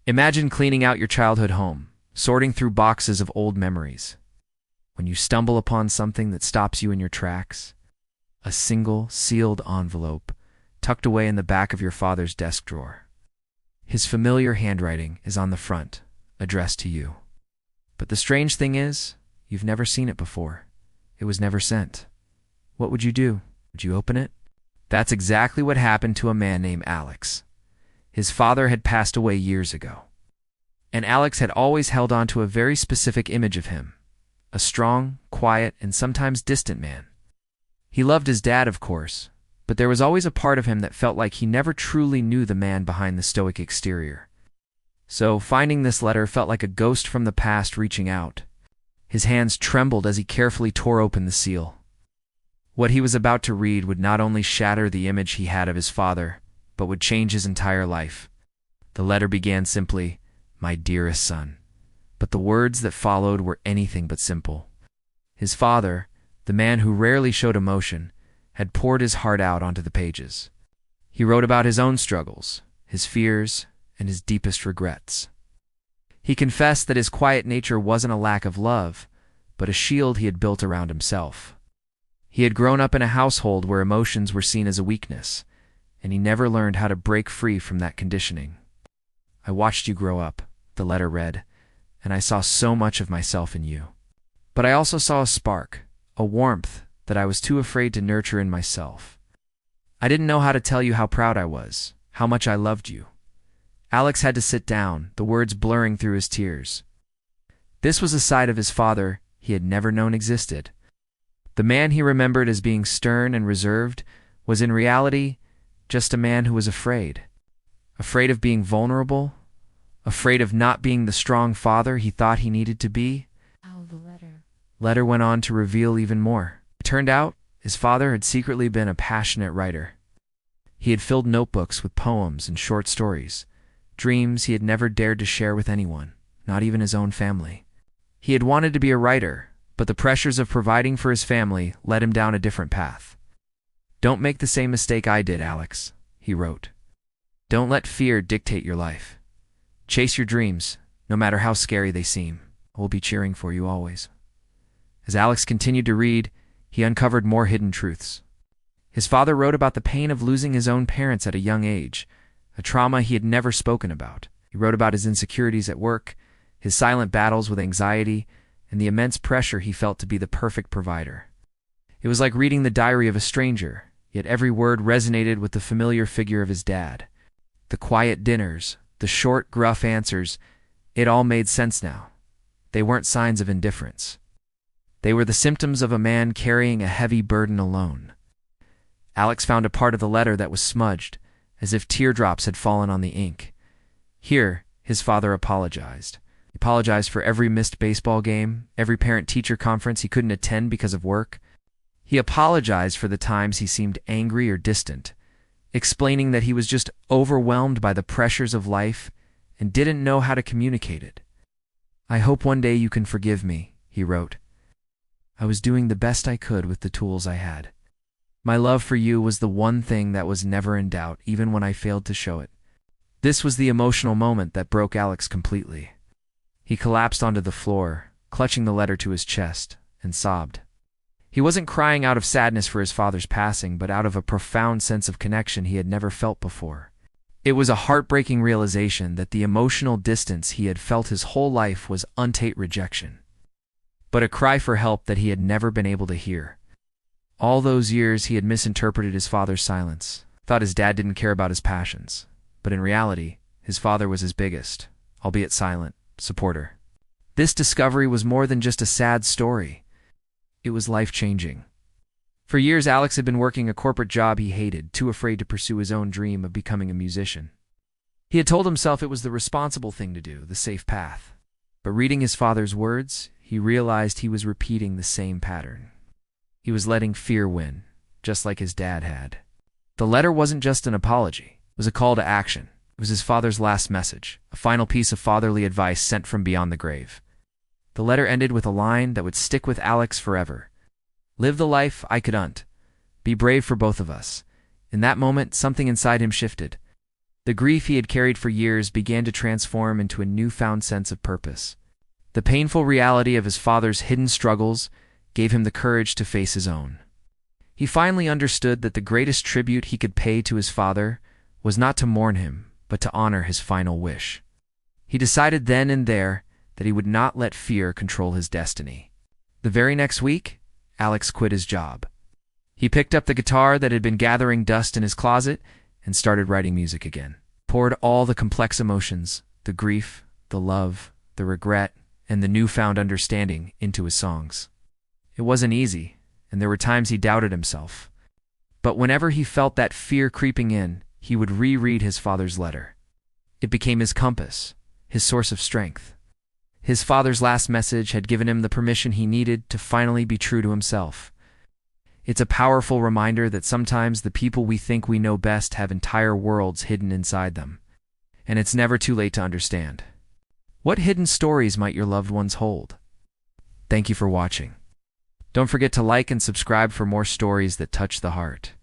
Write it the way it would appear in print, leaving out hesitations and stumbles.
Imagine cleaning out your childhood home, sorting through boxes of old memories. When you stumble upon something that stops you in your tracks, a single sealed envelope tucked away in the back of your father's desk drawer. His familiar handwriting is on the front, addressed to you. But the strange thing is, you've never seen it before. It was never sent. What would you do? Would you open it? That's exactly what happened to a man named Alex. His father had passed away years ago. And Alex had always held on to a very specific image of him, a strong, quiet, and sometimes distant man. He loved his dad, of course, but there was always a part of him that felt like he never truly knew the man behind the stoic exterior. So, finding this letter felt like a ghost from the past reaching out. His hands trembled as he carefully tore open the seal. What he was about to read would not only shatter the image he had of his father, but would change his entire life. The letter began simply, "My dearest son," but the words that followed were anything but simple. His father, the man who rarely showed emotion, had poured his heart out onto the pages. He wrote about his own struggles, his fears, and his deepest regrets. He confessed that his quiet nature wasn't a lack of love, but a shield he had built around himself. He had grown up in a household where emotions were seen as a weakness, and he never learned how to break free from that conditioning. "I watched you grow up," the letter read, "and I saw so much of myself in you. But I also saw a spark, a warmth that I was too afraid to nurture in myself. I didn't know how to tell you how proud I was, how much I loved you." Alex had to sit down, the words blurring through his tears. This was a side of his father he had never known existed. The man he remembered as being stern and reserved was in reality just a man who was afraid. Afraid of being vulnerable, afraid of not being the strong father he thought he needed to be. Letter went on to reveal even more. It turned out his father had secretly been a passionate writer. He had filled notebooks with poems and short stories, dreams he had never dared to share with anyone, not even his own family. He had wanted to be a writer, but the pressures of providing for his family led him down a different path. "Don't make the same mistake I did, Alex," he wrote. "Don't let fear dictate your life. Chase your dreams, no matter how scary they seem. I will be cheering for you always." As Alex continued to read, he uncovered more hidden truths. His father wrote about the pain of losing his own parents at a young age, a trauma he had never spoken about. He wrote about his insecurities at work, his silent battles with anxiety, and the immense pressure he felt to be the perfect provider. It was like reading the diary of a stranger, yet every word resonated with the familiar figure of his dad. The quiet dinners, the short, gruff answers, it all made sense now. They weren't signs of indifference. They were the symptoms of a man carrying a heavy burden alone. Alex found a part of the letter that was smudged, as if teardrops had fallen on the ink. Here, his father apologized. He apologized for every missed baseball game, every parent-teacher conference he couldn't attend because of work. He apologized for the times he seemed angry or distant, explaining that he was just overwhelmed by the pressures of life and didn't know how to communicate it. "I hope one day you can forgive me," he wrote. "I was doing the best I could with the tools I had. My love for you was the one thing that was never in doubt, even when I failed to show it." This was the emotional moment that broke Alex completely. He collapsed onto the floor, clutching the letter to his chest, and sobbed. He wasn't crying out of sadness for his father's passing, but out of a profound sense of connection he had never felt before. It was a heartbreaking realization that the emotional distance he had felt his whole life was untold rejection, but a cry for help that he had never been able to hear. All those years he had misinterpreted his father's silence, thought his dad didn't care about his passions, but in reality, his father was his biggest, albeit silent, supporter. This discovery was more than just a sad story. It was life-changing. For years, Alex had been working a corporate job he hated, too afraid to pursue his own dream of becoming a musician. He had told himself it was the responsible thing to do, the safe path. But reading his father's words, he realized he was repeating the same pattern. He was letting fear win, just like his dad had. The letter wasn't just an apology. It was a call to action. It was his father's last message, a final piece of fatherly advice sent from beyond the grave. The letter ended with a line that would stick with Alex forever. "Live the life I couldn't. Be brave for both of us." In that moment, something inside him shifted. The grief he had carried for years began to transform into a newfound sense of purpose. The painful reality of his father's hidden struggles gave him the courage to face his own. He finally understood that the greatest tribute he could pay to his father was not to mourn him, but to honor his final wish. He decided then and there that he would not let fear control his destiny. The very next week, Alex quit his job. He picked up the guitar that had been gathering dust in his closet and started writing music again. Poured all the complex emotions, the grief, the love, the regret, and the newfound understanding into his songs. It wasn't easy, and there were times he doubted himself. But whenever he felt that fear creeping in, he would reread his father's letter. It became his compass, his source of strength. His father's last message had given him the permission he needed to finally be true to himself. It's a powerful reminder that sometimes the people we think we know best have entire worlds hidden inside them, and it's never too late to understand. What hidden stories might your loved ones hold? Thank you for watching. Don't forget to like and subscribe for more stories that touch the heart.